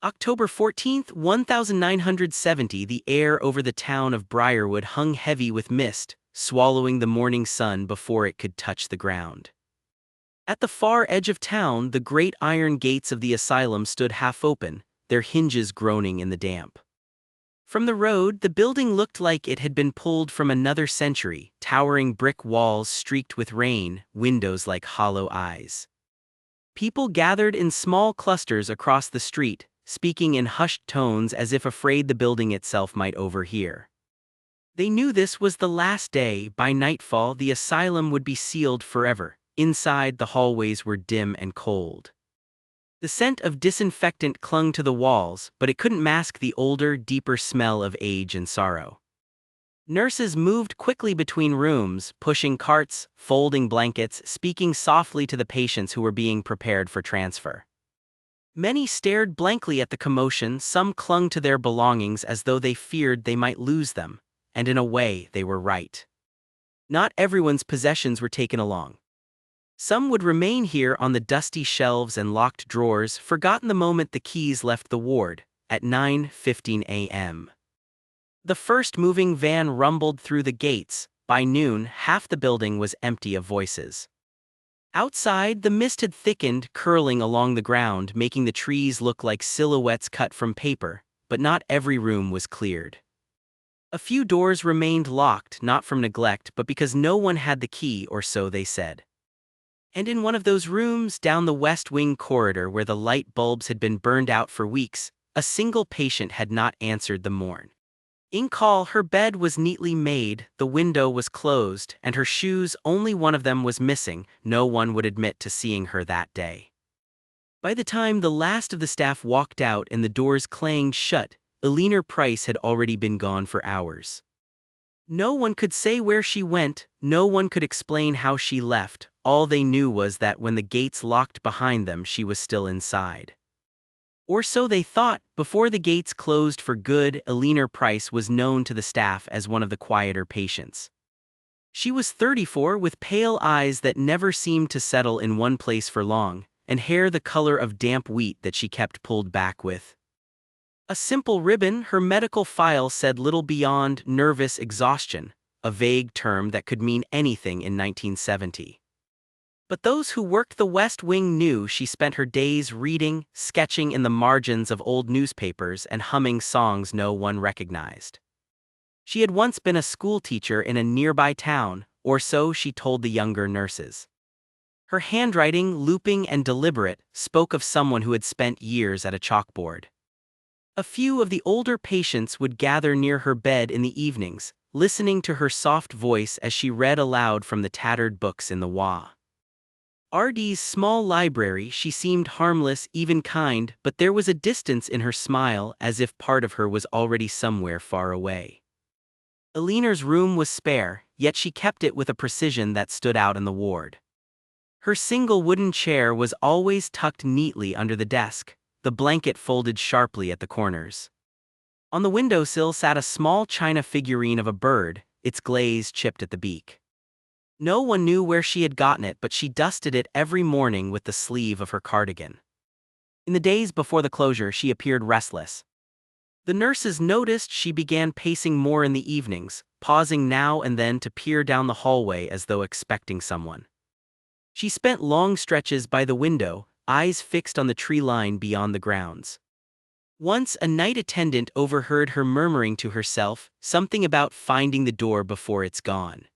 October 14th, 1970. The air over the town of Briarwood hung heavy with mist, swallowing the morning sun before it could touch the ground. At the far edge of town, the great iron gates of the asylum stood half open, their hinges groaning in the damp. From the road, the building looked like it had been pulled from another century, towering brick walls streaked with rain, windows like hollow eyes. People gathered in small clusters across the street, speaking in hushed tones as if afraid the building itself might overhear. They knew this was the last day. By nightfall, the asylum would be sealed forever. Inside, the hallways were dim and cold. The scent of disinfectant clung to the walls, but it couldn't mask the older, deeper smell of age and sorrow. Nurses moved quickly between rooms, pushing carts, folding blankets, speaking softly to the patients who were being prepared for transfer. Many stared blankly at the commotion, some clung to their belongings as though they feared they might lose them, and in a way, they were right. Not everyone's possessions were taken along. Some would remain here on the dusty shelves and locked drawers, forgotten the moment the keys left the ward, at 9:15 a.m. The first moving van rumbled through the gates. By noon, half the building was empty of voices. Outside, the mist had thickened, curling along the ground, making the trees look like silhouettes cut from paper, but not every room was cleared. A few doors remained locked, not from neglect, but because no one had the key, or so they said. And in one of those rooms, down the West Wing corridor where the light bulbs had been burned out for weeks, a single patient had not answered the morn. In call, her bed was neatly made, the window was closed, and her shoes, only one of them was missing. No one would admit to seeing her that day. By the time the last of the staff walked out and the doors clanged shut, Eleanor Price had already been gone for hours. No one could say where she went, no one could explain how she left. All they knew was that when the gates locked behind them, she was still inside. Or so they thought. Before the gates closed for good, Eleanor Price was known to the staff as one of the quieter patients. She was 34, with pale eyes that never seemed to settle in one place for long, and hair the color of damp wheat that she kept pulled back with a simple ribbon. Her medical file said little beyond nervous exhaustion, a vague term that could mean anything in 1970. But those who worked the West Wing knew she spent her days reading, sketching in the margins of old newspapers, and humming songs no one recognized. She had once been a schoolteacher in a nearby town, or so she told the younger nurses. Her handwriting, looping and deliberate, spoke of someone who had spent years at a chalkboard. A few of the older patients would gather near her bed in the evenings, listening to her soft voice as she read aloud from the tattered books in the RD's small library. She seemed harmless, even kind, but there was a distance in her smile, as if part of her was already somewhere far away. Eleanor's room was spare, yet she kept it with a precision that stood out in the ward. Her single wooden chair was always tucked neatly under the desk, the blanket folded sharply at the corners. On the windowsill sat a small china figurine of a bird, its glaze chipped at the beak. No one knew where she had gotten it, but she dusted it every morning with the sleeve of her cardigan. In the days before the closure, she appeared restless. The nurses noticed she began pacing more in the evenings, pausing now and then to peer down the hallway as though expecting someone. She spent long stretches by the window, eyes fixed on the tree line beyond the grounds. Once a night attendant overheard her murmuring to herself, something about finding the door before it's gone.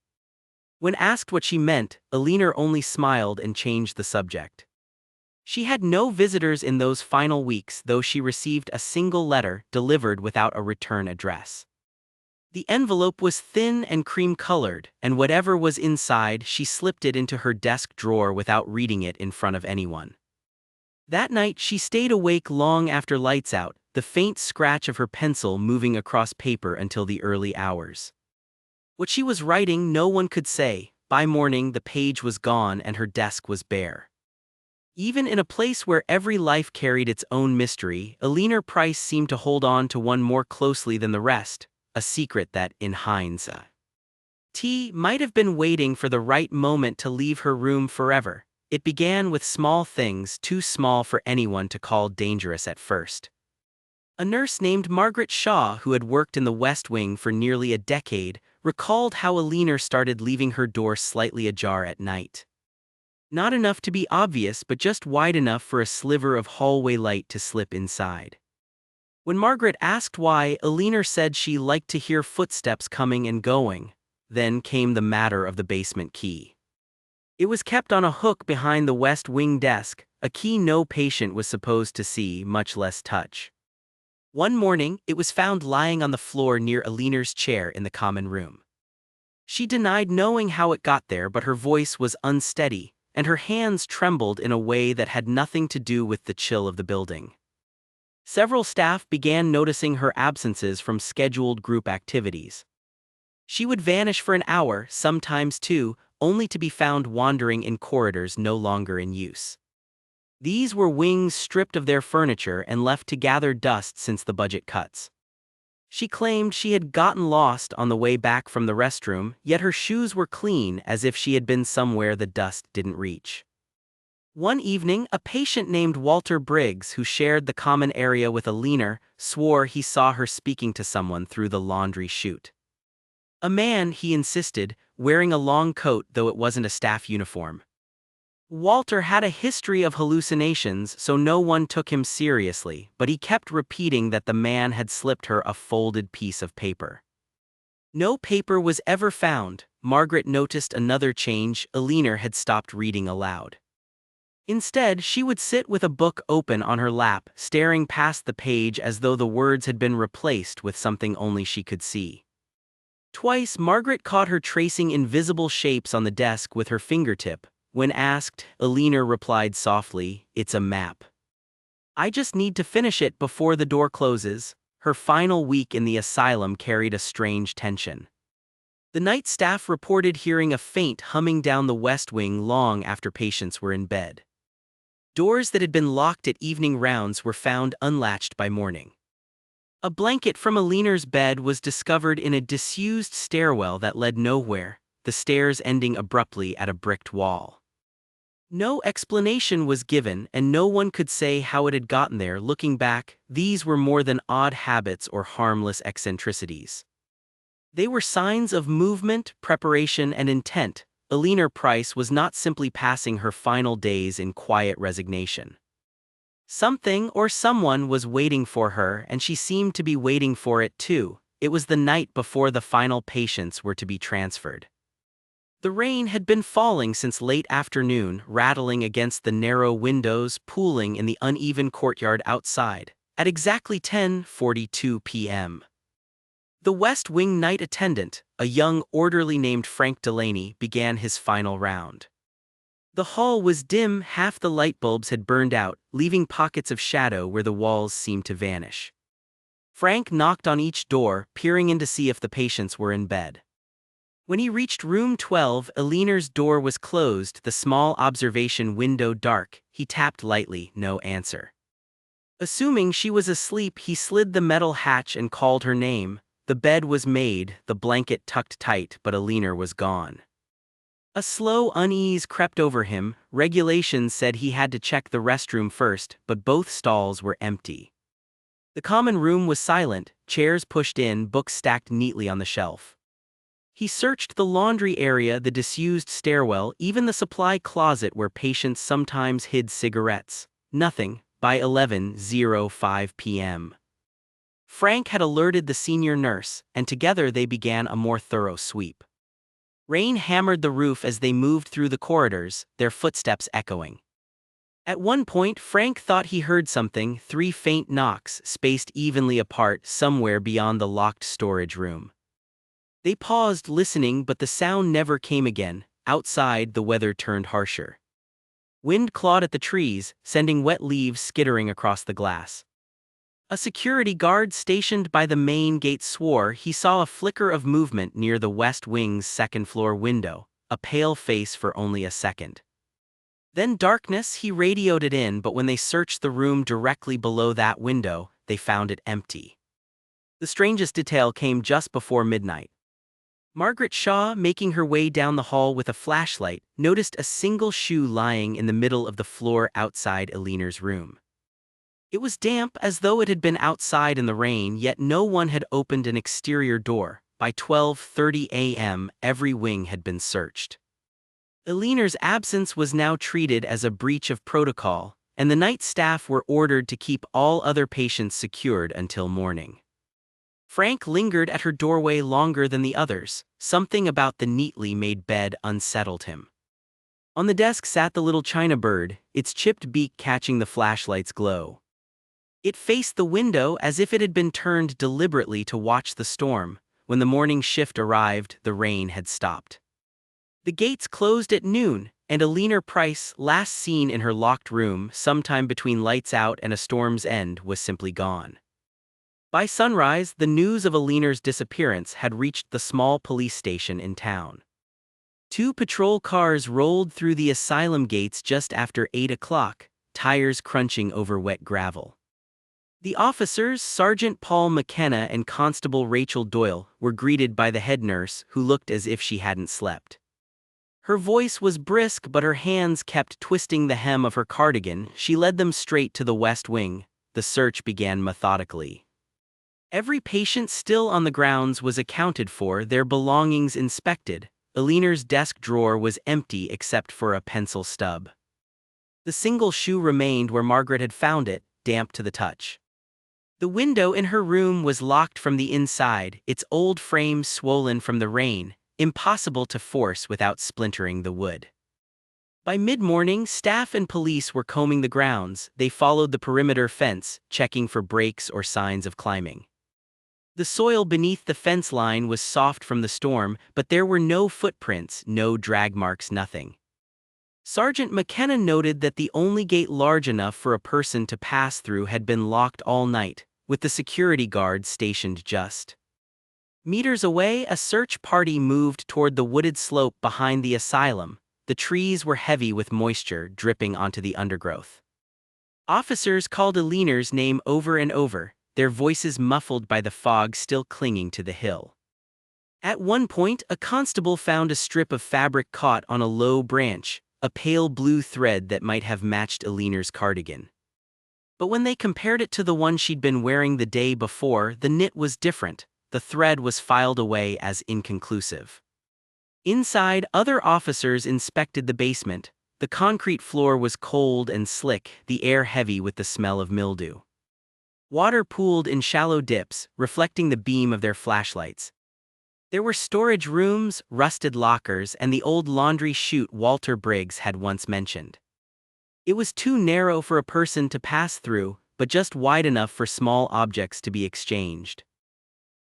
When asked what she meant, Eleanor only smiled and changed the subject. She had no visitors in those final weeks, though she received a single letter delivered without a return address. The envelope was thin and cream-colored, and whatever was inside, she slipped it into her desk drawer without reading it in front of anyone. That night, she stayed awake long after lights out, the faint scratch of her pencil moving across paper until the early hours. What she was writing, no one could say. By morning, the page was gone and her desk was bare. Even in a place where every life carried its own mystery, Eleanor Price seemed to hold on to one more closely than the rest, a secret that, in hindsight, might have been waiting for the right moment to leave her room forever. It began with small things, too small for anyone to call dangerous at first. A nurse named Margaret Shaw, who had worked in the West Wing for nearly a decade, recalled how Alina started leaving her door slightly ajar at night. Not enough to be obvious, but just wide enough for a sliver of hallway light to slip inside. When Margaret asked why, Alina said she liked to hear footsteps coming and going. Then came the matter of the basement key. It was kept on a hook behind the West Wing desk, a key no patient was supposed to see, much less touch. One morning, it was found lying on the floor near Alina's chair in the common room. She denied knowing how it got there, but her voice was unsteady, and her hands trembled in a way that had nothing to do with the chill of the building. Several staff began noticing her absences from scheduled group activities. She would vanish for an hour, sometimes two, only to be found wandering in corridors no longer in use. These were wings stripped of their furniture and left to gather dust since the budget cuts. She claimed she had gotten lost on the way back from the restroom, yet her shoes were clean, as if she had been somewhere the dust didn't reach. One evening, a patient named Walter Briggs, who shared the common area with Alina, swore he saw her speaking to someone through the laundry chute. A man, he insisted, wearing a long coat, though it wasn't a staff uniform. Walter had a history of hallucinations, so no one took him seriously, but he kept repeating that the man had slipped her a folded piece of paper. No paper was ever found. Margaret noticed another change: Alina had stopped reading aloud. Instead, she would sit with a book open on her lap, staring past the page as though the words had been replaced with something only she could see. Twice, Margaret caught her tracing invisible shapes on the desk with her fingertip. When asked, Alina replied softly, "It's a map. I just need to finish it before the door closes." Her final week in the asylum carried a strange tension. The night staff reported hearing a faint humming down the West Wing long after patients were in bed. Doors that had been locked at evening rounds were found unlatched by morning. A blanket from Alina's bed was discovered in a disused stairwell that led nowhere, the stairs ending abruptly at a bricked wall. No explanation was given, and no one could say how it had gotten there. Looking back, these were more than odd habits or harmless eccentricities. They were signs of movement, preparation, and intent. Alina Price was not simply passing her final days in quiet resignation. Something or someone was waiting for her, and she seemed to be waiting for it too. It was the night before the final patients were to be transferred. The rain had been falling since late afternoon, rattling against the narrow windows, pooling in the uneven courtyard outside. At exactly 10:42 p.m., the West Wing night attendant, a young orderly named Frank Delaney, began his final round. The hall was dim, half the light bulbs had burned out, leaving pockets of shadow where the walls seemed to vanish. Frank knocked on each door, peering in to see if the patients were in bed. When he reached room 12, Alina's door was closed, the small observation window dark. He tapped lightly, no answer. Assuming she was asleep, he slid the metal hatch and called her name. The bed was made, the blanket tucked tight, but Alina was gone. A slow unease crept over him. Regulations said he had to check the restroom first, but both stalls were empty. The common room was silent, chairs pushed in, books stacked neatly on the shelf. He searched the laundry area, the disused stairwell, even the supply closet where patients sometimes hid cigarettes. Nothing. By 11:05 p.m. Frank had alerted the senior nurse, and together they began a more thorough sweep. Rain hammered the roof as they moved through the corridors, their footsteps echoing. At one point, Frank thought he heard something: 3 faint knocks, spaced evenly apart, somewhere beyond the locked storage room. They paused, listening, but the sound never came again. Outside, the weather turned harsher. Wind clawed at the trees, sending wet leaves skittering across the glass. A security guard stationed by the main gate swore he saw a flicker of movement near the West Wing's second-floor window, a pale face for only a second. Then darkness. He radioed it in, but when they searched the room directly below that window, they found it empty. The strangest detail came just before midnight. Margaret Shaw, making her way down the hall with a flashlight, noticed a single shoe lying in the middle of the floor outside Alina's room. It was damp as though it had been outside in the rain, yet no one had opened an exterior door. By 12:30 a.m., every wing had been searched. Eliner's absence was now treated as a breach of protocol, and the night staff were ordered to keep all other patients secured until morning. Frank lingered at her doorway longer than the others. Something about the neatly made bed unsettled him. On the desk sat the little china bird, its chipped beak catching the flashlight's glow. It faced the window as if it had been turned deliberately to watch the storm. When the morning shift arrived, the rain had stopped. The gates closed at noon, and Alina Price, last seen in her locked room sometime between lights out and a storm's end, was simply gone. By sunrise, the news of Alina's disappearance had reached the small police station in town. 2 patrol cars rolled through the asylum gates just after 8 o'clock, tires crunching over wet gravel. The officers, Sergeant Paul McKenna and Constable Rachel Doyle, were greeted by the head nurse, who looked as if she hadn't slept. Her voice was brisk, but her hands kept twisting the hem of her cardigan. She led them straight to the West Wing. The search began methodically. Every patient still on the grounds was accounted for, their belongings inspected. Eliner's desk drawer was empty except for a pencil stub. The single shoe remained where Margaret had found it, damp to the touch. The window in her room was locked from the inside, its old frame swollen from the rain, impossible to force without splintering the wood. By mid-morning, staff and police were combing the grounds. They followed the perimeter fence, checking for breaks or signs of climbing. The soil beneath the fence line was soft from the storm, but there were no footprints, no drag marks, nothing. Sergeant McKenna noted that the only gate large enough for a person to pass through had been locked all night, with the security guard stationed just meters away. A search party moved toward the wooded slope behind the asylum. The trees were heavy with moisture dripping onto the undergrowth. Officers called Eliner's name over and over, their voices muffled by the fog still clinging to the hill. At one point, a constable found a strip of fabric caught on a low branch, a pale blue thread that might have matched Eliner's cardigan. But when they compared it to the one she'd been wearing the day before, the knit was different. The thread was filed away as inconclusive. Inside, other officers inspected the basement. The concrete floor was cold and slick, the air heavy with the smell of mildew. Water pooled in shallow dips, reflecting the beam of their flashlights. There were storage rooms, rusted lockers, and the old laundry chute Walter Briggs had once mentioned. It was too narrow for a person to pass through, but just wide enough for small objects to be exchanged.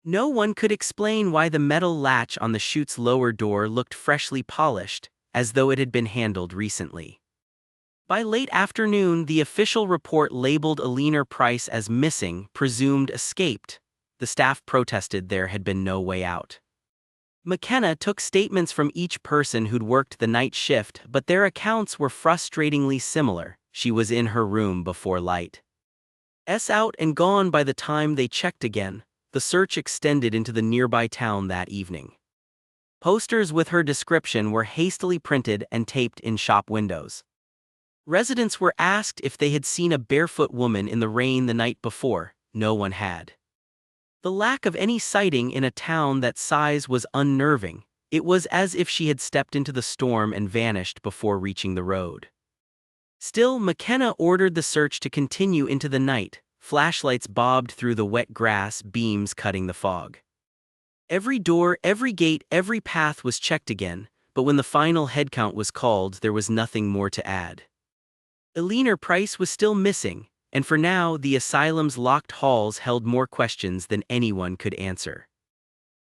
No one could explain why the metal latch on the chute's lower door looked freshly polished, as though it had been handled recently. By late afternoon, the official report labeled Alina Price as missing, presumed escaped. The staff protested there had been no way out. McKenna took statements from each person who'd worked the night shift, but their accounts were frustratingly similar. She was in her room before light. Out and gone by the time they checked again. The search extended into the nearby town that evening. Posters with her description were hastily printed and taped in shop windows. Residents were asked if they had seen a barefoot woman in the rain the night before. No one had. The lack of any sighting in a town that size was unnerving. It was as if she had stepped into the storm and vanished before reaching the road. Still, McKenna ordered the search to continue into the night. Flashlights bobbed through the wet grass, beams cutting the fog. Every door, every gate, every path was checked again, but when the final headcount was called, there was nothing more to add. Alina Price was still missing, and for now, the asylum's locked halls held more questions than anyone could answer.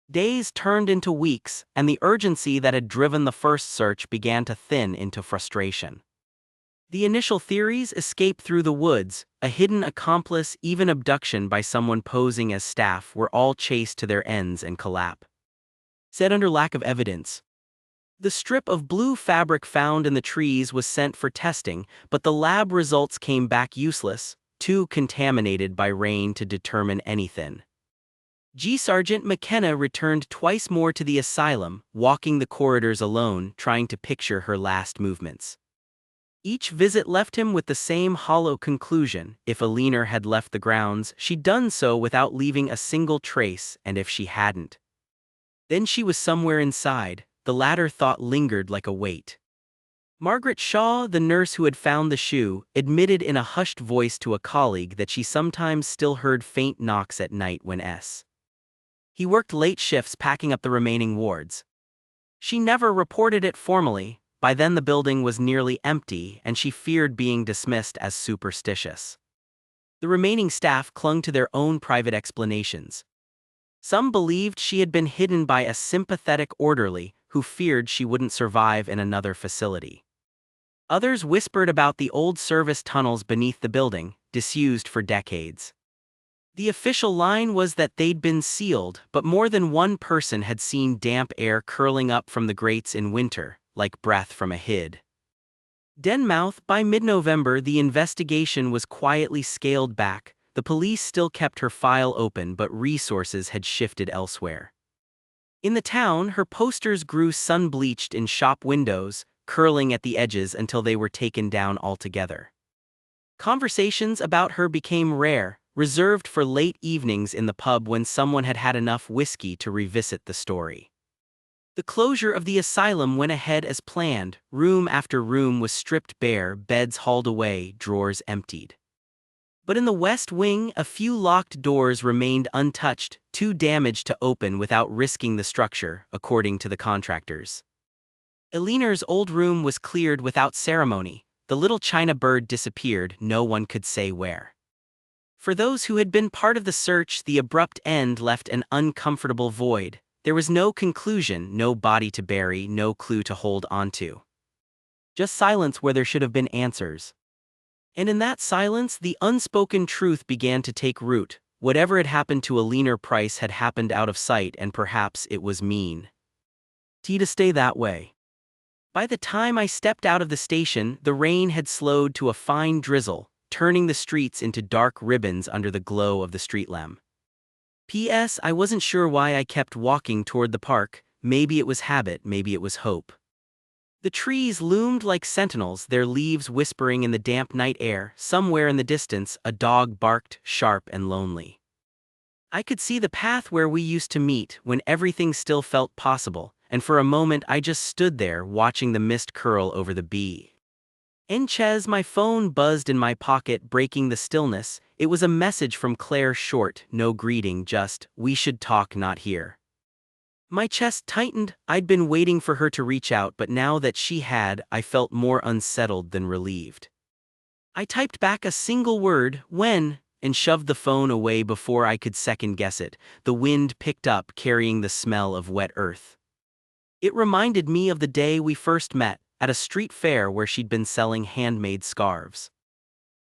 Days turned into weeks, and the urgency that had driven the first search began to thin into frustration. The initial theories, escape through the woods, a hidden accomplice, even abduction by someone posing as staff, were all chased to their ends and collapsed. Said under lack of evidence. The strip of blue fabric found in the trees was sent for testing, but the lab results came back useless, too contaminated by rain to determine anything. Sergeant McKenna returned twice more to the asylum, walking the corridors alone, trying to picture her last movements. Each visit left him with the same hollow conclusion: if Alina had left the grounds, she'd done so without leaving a single trace, and if she hadn't, then she was somewhere inside. The latter thought lingered like a weight. Margaret Shaw, the nurse who had found the shoe, admitted in a hushed voice to a colleague that she sometimes still heard faint knocks at night when he worked late shifts packing up the remaining wards. She never reported it formally. By then the building was nearly empty, and she feared being dismissed as superstitious. The remaining staff clung to their own private explanations. Some believed she had been hidden by a sympathetic orderly who feared she wouldn't survive in another facility. Others whispered about the old service tunnels beneath the building, disused for decades. The official line was that they'd been sealed, but more than one person had seen damp air curling up from the grates in winter, like breath from a hid. Denmouth. By mid-November, the investigation was quietly scaled back. The police still kept her file open, but resources had shifted elsewhere. In the town, her posters grew sun-bleached in shop windows, curling at the edges until they were taken down altogether. Conversations about her became rare, reserved for late evenings in the pub when someone had had enough whiskey to revisit the story. The closure of the asylum went ahead as planned. Room after room was stripped bare, beds hauled away, drawers emptied. But in the West Wing, a few locked doors remained untouched, too damaged to open without risking the structure, according to the contractors. Alina's old room was cleared without ceremony. The little china bird disappeared, no one could say where. For those who had been part of the search, the abrupt end left an uncomfortable void. There was no conclusion, no body to bury, no clue to hold onto. Just silence where there should have been answers. And in that silence, the unspoken truth began to take root. Whatever had happened to Alina Price had happened out of sight, and perhaps it was mean to stay that way. By the time I stepped out of the station, the rain had slowed to a fine drizzle, turning the streets into dark ribbons under the glow of the street lamp. P.S. I wasn't sure why I kept walking toward the park. Maybe it was habit, maybe it was hope. The trees loomed like sentinels, their leaves whispering in the damp night air. Somewhere in the distance, a dog barked, sharp and lonely. I could see the path where we used to meet, when everything still felt possible, and for a moment I just stood there watching the mist curl over the beaches. My phone buzzed in my pocket, breaking the stillness. It was a message from Claire, short, no greeting, just, "We should talk, not here." My chest tightened. I'd been waiting for her to reach out, but now that she had, I felt more unsettled than relieved. I typed back a single word, "when," and shoved the phone away before I could second-guess it. The wind picked up, carrying the smell of wet earth. It reminded me of the day we first met, at a street fair where she'd been selling handmade scarves.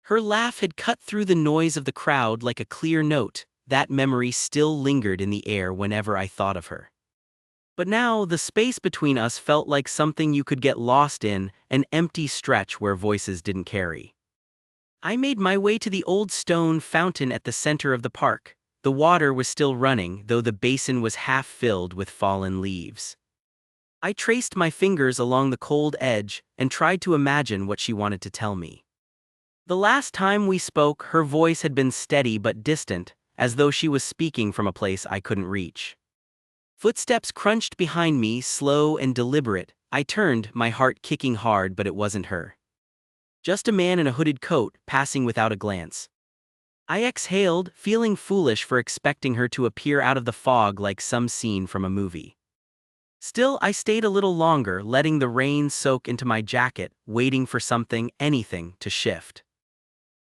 Her laugh had cut through the noise of the crowd like a clear note. That memory still lingered in the air whenever I thought of her. But now, the space between us felt like something you could get lost in, an empty stretch where voices didn't carry. I made my way to the old stone fountain at the center of the park. The water was still running, though the basin was half filled with fallen leaves. I traced my fingers along the cold edge and tried to imagine what she wanted to tell me. The last time we spoke, her voice had been steady but distant, as though she was speaking from a place I couldn't reach. Footsteps crunched behind me, slow and deliberate. I turned, my heart kicking hard, but it wasn't her. Just a man in a hooded coat, passing without a glance. I exhaled, feeling foolish for expecting her to appear out of the fog like some scene from a movie. Still, I stayed a little longer, letting the rain soak into my jacket, waiting for something, anything, to shift.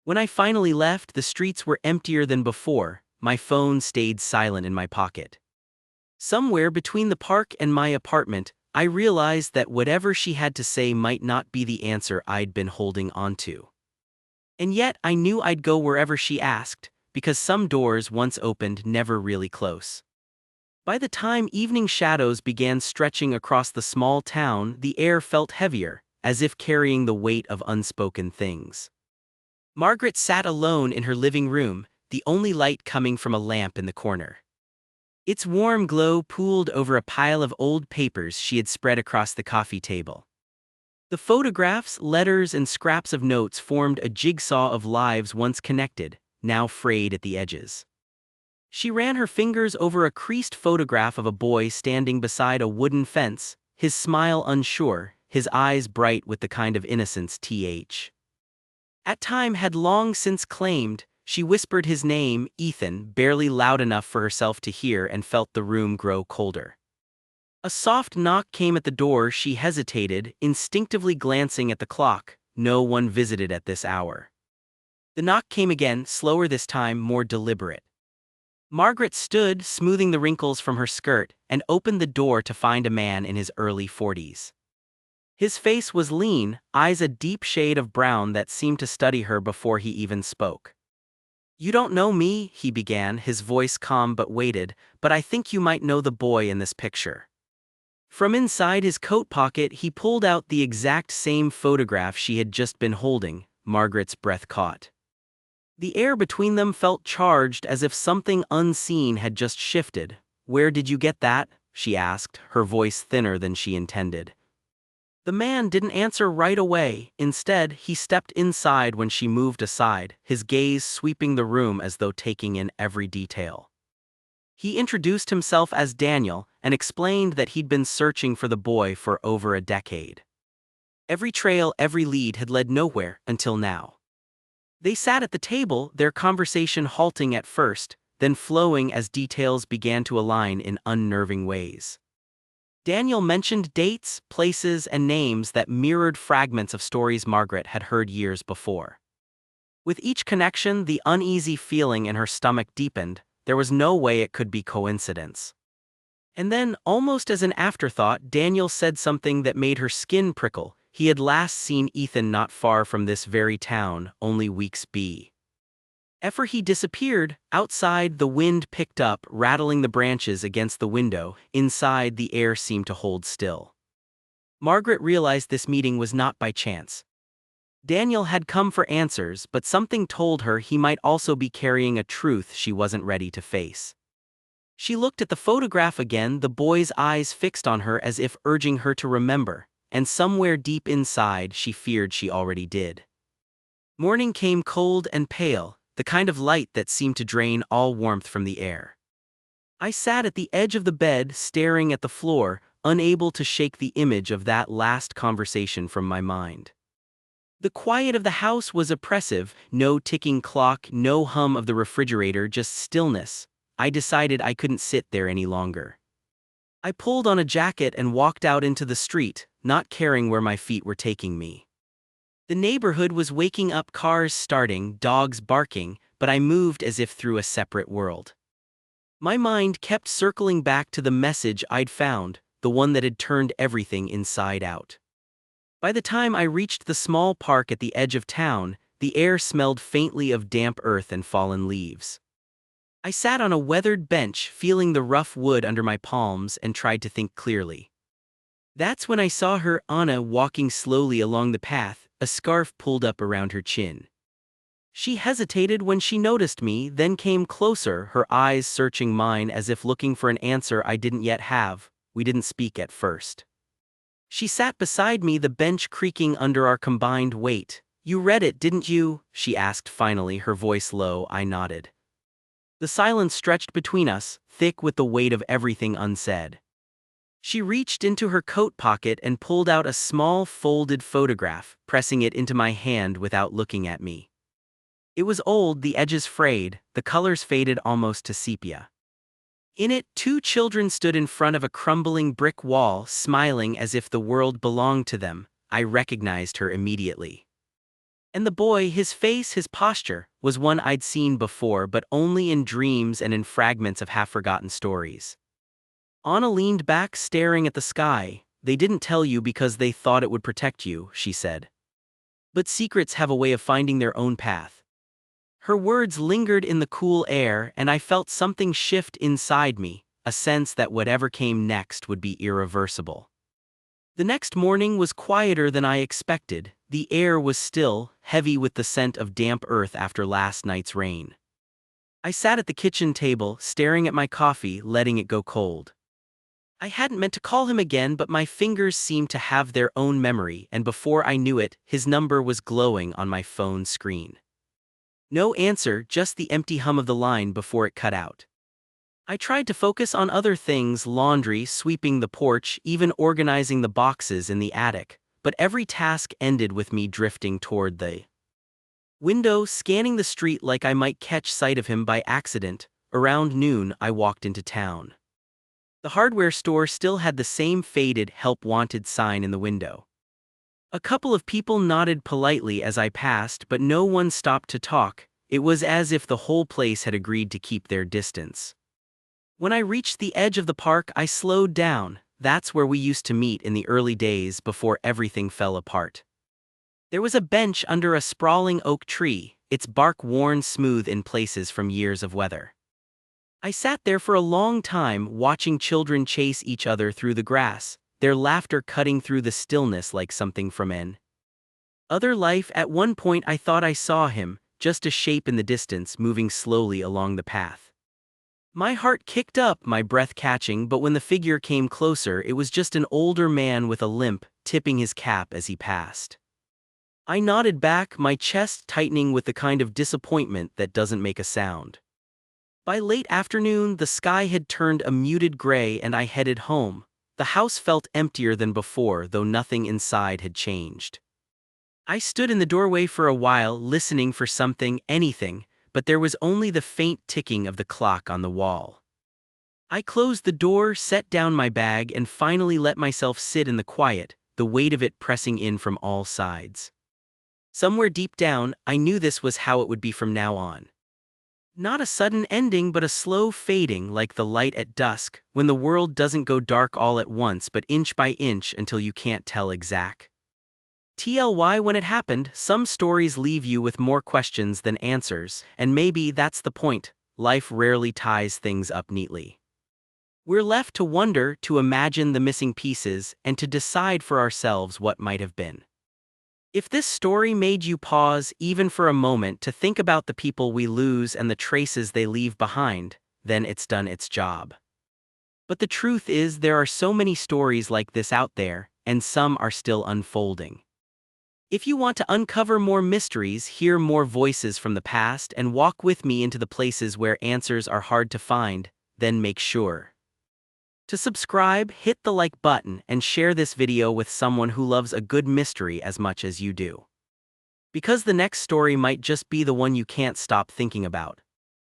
When I finally left, the streets were emptier than before. My phone stayed silent in my pocket. Somewhere between the park and my apartment, I realized that whatever she had to say might not be the answer I'd been holding onto. And yet, I knew I'd go wherever she asked, because some doors once opened never really close. By the time evening shadows began stretching across the small town, the air felt heavier, as if carrying the weight of unspoken things. Margaret sat alone in her living room, the only light coming from a lamp in the corner. Its warm glow pooled over a pile of old papers she had spread across the coffee table. The photographs, letters, and scraps of notes formed a jigsaw of lives once connected, now frayed at the edges. She ran her fingers over a creased photograph of a boy standing beside a wooden fence, his smile unsure, his eyes bright with the kind of innocence at time had long since claimed. She whispered his name, Ethan, barely loud enough for herself to hear, and felt the room grow colder. A soft knock came at the door. She hesitated, instinctively glancing at the clock. No one visited at this hour. The knock came again, slower this time, more deliberate. Margaret stood, smoothing the wrinkles from her skirt, and opened the door to find a man in his early 40s. His face was lean, eyes a deep shade of brown that seemed to study her before he even spoke. "You don't know me," he began, his voice calm but weighted, "but I think you might know the boy in this picture." From inside his coat pocket he pulled out the exact same photograph she had just been holding. Margaret's breath caught. The air between them felt charged, as if something unseen had just shifted. "Where did you get that?" she asked, her voice thinner than she intended. The man didn't answer right away. Instead, he stepped inside when she moved aside, his gaze sweeping the room as though taking in every detail. He introduced himself as Daniel and explained that he'd been searching for the boy for over a decade. Every trail, every lead had led nowhere until now. They sat at the table, their conversation halting at first, then flowing as details began to align in unnerving ways. Daniel mentioned dates, places, and names that mirrored fragments of stories Margaret had heard years before. With each connection, the uneasy feeling in her stomach deepened. There was no way it could be coincidence. And then, almost as an afterthought, Daniel said something that made her skin prickle. He had last seen Ethan not far from this very town, only weeks before he disappeared. Outside, the wind picked up, rattling the branches against the window. Inside, the air seemed to hold still. Margaret realized this meeting was not by chance. Daniel had come for answers, but something told her he might also be carrying a truth she wasn't ready to face. She looked at the photograph again, the boy's eyes fixed on her as if urging her to remember, and somewhere deep inside she feared she already did. Morning came cold and pale, the kind of light that seemed to drain all warmth from the air. I sat at the edge of the bed, staring at the floor, unable to shake the image of that last conversation from my mind. The quiet of the house was oppressive, no ticking clock, no hum of the refrigerator, just stillness. I decided I couldn't sit there any longer. I pulled on a jacket and walked out into the street, not caring where my feet were taking me. The neighborhood was waking up, cars starting, dogs barking, but I moved as if through a separate world. My mind kept circling back to the message I'd found, the one that had turned everything inside out. By the time I reached the small park at the edge of town, the air smelled faintly of damp earth and fallen leaves. I sat on a weathered bench, feeling the rough wood under my palms, and tried to think clearly. That's when I saw her, Anna, walking slowly along the path, a scarf pulled up around her chin. She hesitated when she noticed me, then came closer, her eyes searching mine as if looking for an answer I didn't yet have. We didn't speak at first. She sat beside me, the bench creaking under our combined weight. "You read it, didn't you?" she asked finally, her voice low. I nodded. The silence stretched between us, thick with the weight of everything unsaid. She reached into her coat pocket and pulled out a small folded photograph, pressing it into my hand without looking at me. It was old, the edges frayed, the colors faded almost to sepia. In it, two children stood in front of a crumbling brick wall, smiling as if the world belonged to them. I recognized her immediately. And the boy, his face, his posture, was one I'd seen before, but only in dreams and in fragments of half-forgotten stories. Anna leaned back, staring at the sky. "They didn't tell you because they thought it would protect you," she said. "But secrets have a way of finding their own path." Her words lingered in the cool air, and I felt something shift inside me, a sense that whatever came next would be irreversible. The next morning was quieter than I expected. The air was still, heavy with the scent of damp earth after last night's rain. I sat at the kitchen table, staring at my coffee, letting it go cold. I hadn't meant to call him again, but my fingers seemed to have their own memory, and before I knew it, his number was glowing on my phone screen. No answer, just the empty hum of the line before it cut out. I tried to focus on other things: laundry, sweeping the porch, even organizing the boxes in the attic, but every task ended with me drifting toward the window, scanning the street like I might catch sight of him by accident. Around noon, I walked into town. The hardware store still had the same faded "Help Wanted" sign in the window. A couple of people nodded politely as I passed, but no one stopped to talk. It was as if the whole place had agreed to keep their distance. When I reached the edge of the park, I slowed down. That's where we used to meet in the early days before everything fell apart. There was a bench under a sprawling oak tree, its bark worn smooth in places from years of weather. I sat there for a long time, watching children chase each other through the grass, their laughter cutting through the stillness like something from an other life. At one point I thought I saw him, just a shape in the distance moving slowly along the path. My heart kicked up, my breath catching, but when the figure came closer, it was just an older man with a limp, tipping his cap as he passed. I nodded back, my chest tightening with the kind of disappointment that doesn't make a sound. By late afternoon, the sky had turned a muted gray and I headed home. The house felt emptier than before, though nothing inside had changed. I stood in the doorway for a while, listening for something, anything, but there was only the faint ticking of the clock on the wall. I closed the door, set down my bag, and finally let myself sit in the quiet, the weight of it pressing in from all sides. Somewhere deep down, I knew this was how it would be from now on. Not a sudden ending, but a slow fading, like the light at dusk, when the world doesn't go dark all at once but inch by inch until you can't tell exact. TLY, when it happened, some stories leave you with more questions than answers, and maybe that's the point. Life rarely ties things up neatly. We're left to wonder, to imagine the missing pieces, and to decide for ourselves what might have been. If this story made you pause, even for a moment, to think about the people we lose and the traces they leave behind, then it's done its job. But the truth is, there are so many stories like this out there, and some are still unfolding. If you want to uncover more mysteries, hear more voices from the past, and walk with me into the places where answers are hard to find, then make sure to subscribe, hit the like button, and share this video with someone who loves a good mystery as much as you do. Because the next story might just be the one you can't stop thinking about.